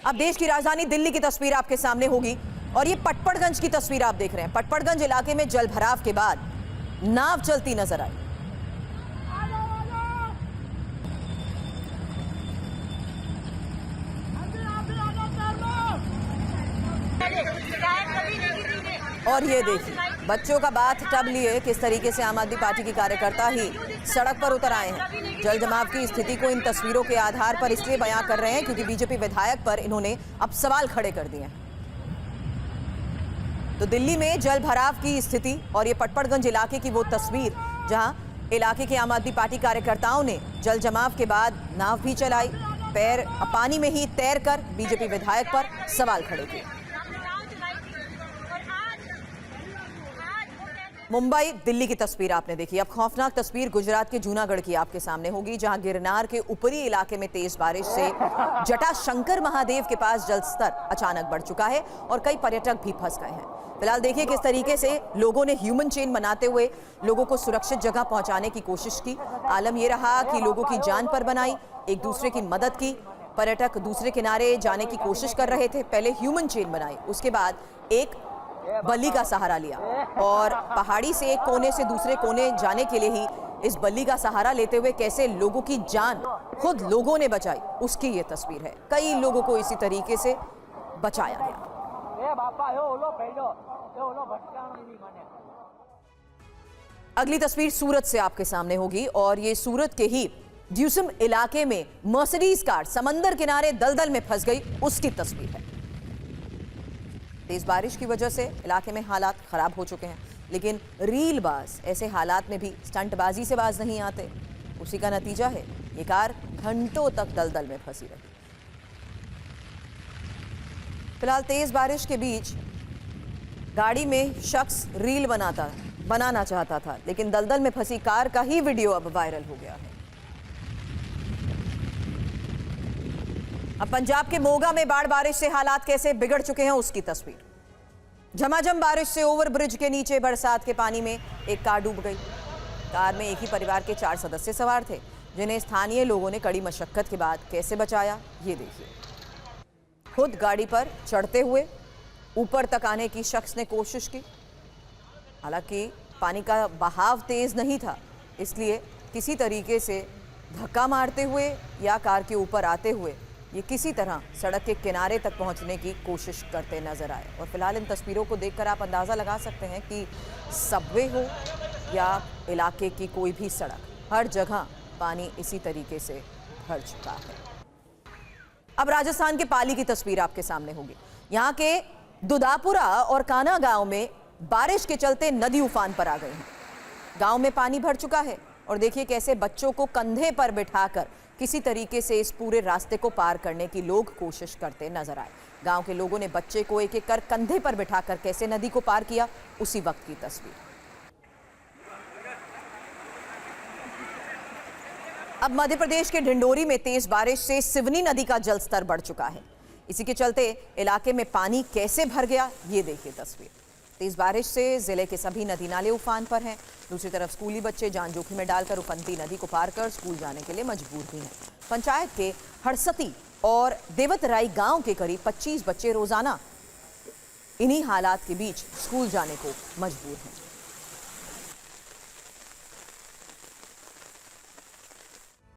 अब देश की राजधानी दिल्ली की तस्वीर आपके सामने होगी और ये पटपड़गंज की तस्वीर आप देख रहे हैं। पटपड़गंज इलाके में जलभराव के बाद नाव चलती नजर आई। और ये देखिए बच्चों का बाथ टब लिए किस तरीके से आम आदमी पार्टी की कार्यकर्ता ही सड़क पर उतर आए हैं। जल जमाव की स्थिति को इन तस्वीरों के आधार पर इसलिए बयां कर रहे हैं क्योंकि बीजेपी विधायक पर इन्होंने अब सवाल खड़े कर दिए हैं। तो दिल्ली में जल भराव की स्थिति और ये पटपड़गंज इलाके की वो तस्वीर जहां इलाके के आम आदमी पार्टी कार्यकर्ताओं ने जल जमाव के बाद नाव भी चलाई, पानी में ही तैरकर बीजेपी विधायक पर सवाल खड़े किए। मुंबई दिल्ली की तस्वीर आपने देखी। अब खौफनाक तस्वीर गुजरात के जूनागढ़ की आपके सामने होगी, जहां गिरनार के ऊपरी इलाके में तेज बारिश से जटाशंकर महादेव के पास जलस्तर अचानक बढ़ चुका है और कई पर्यटक भी फंस गए हैं। फिलहाल देखिए किस तरीके से लोगों ने ह्यूमन चेन बनाते हुए लोगों को सुरक्षित जगह पहुंचाने की कोशिश की। आलम यह रहा कि लोगों की जान पर बनाई, एक दूसरे की मदद की। पर्यटक दूसरे किनारे जाने की कोशिश कर रहे थे, पहले ह्यूमन चेन बनाई, उसके बाद एक बल्ली का सहारा लिया और पहाड़ी से एक कोने से दूसरे कोने जाने के लिए ही इस बल्ली का सहारा लेते हुए कैसे लोगों की जान खुद लोगों ने बचाई, उसकी ये तस्वीर है। कई लोगों को इसी तरीके से बचाया गया। अगली तस्वीर सूरत से आपके सामने होगी और ये सूरत के ही ड्यूसम इलाके में मर्सिडीज कार समंदर किनारे दलदल में फंस गई, उसकी तस्वीर है। तेज बारिश की वजह से इलाके में हालात खराब हो चुके हैं, लेकिन रीलबाज ऐसे हालात में भी स्टंटबाजी से बाज नहीं आते। उसी का नतीजा है ये कार घंटों तक दलदल में फंसी रही। फिलहाल तेज बारिश के बीच गाड़ी में शख्स रील बनाना चाहता था, लेकिन दलदल में फंसी कार का ही वीडियो अब वायरल हो गया है। अब पंजाब के मोगा में बाढ़ बारिश से हालात कैसे बिगड़ चुके हैं, उसकी तस्वीर। झमाझम बारिश से ओवरब्रिज के नीचे बरसात के पानी में एक कार डूब गई। कार में एक ही परिवार के 4 सदस्य सवार थे, जिन्हें स्थानीय लोगों ने कड़ी मशक्कत के बाद कैसे बचाया, ये देखिए। खुद गाड़ी पर चढ़ते हुए ऊपर तक आने की शख्स ने कोशिश की, हालांकि पानी का बहाव तेज नहीं था, इसलिए किसी तरीके से धक्का मारते हुए या कार के ऊपर आते हुए ये किसी तरह सड़क के किनारे तक पहुंचने की कोशिश करते नजर आए। और फिलहाल इन तस्वीरों को देखकर आप अंदाज़ा लगा सकते हैं कि सबवे हो या इलाके की कोई भी सड़क, हर जगह पानी इसी तरीके से भर चुका है। अब राजस्थान के पाली की तस्वीर आपके सामने होगी। यहाँ के दुदापुरा और काना गांव में बारिश के चलते नदी उफान पर आ गई है। गांव में पानी भर चुका है और देखिए कैसे बच्चों को कंधे पर बिठाकर किसी तरीके से इस पूरे रास्ते को पार करने की लोग कोशिश करते नजर आए। गांव के लोगों ने बच्चे को एक एक कर कंधे पर बिठाकर कैसे नदी को पार किया, उसी वक्त की तस्वीर। अब मध्य प्रदेश के ढिंडोरी में तेज बारिश से सिवनी नदी का जलस्तर बढ़ चुका है। इसी के चलते इलाके में पानी कैसे भर गया, ये देखिए तस्वीर। तेज बारिश से जिले के सभी नदी नाले उफान पर हैं। दूसरी तरफ स्कूली बच्चे जान जोखिम में डालकर उफनती नदी को पार कर स्कूल जाने के लिए मजबूर भी हैं। पंचायत के हड़सती और देवतराई गांव के करीब 25 बच्चे रोजाना इन्हीं हालात के बीच स्कूल जाने को मजबूर हैं।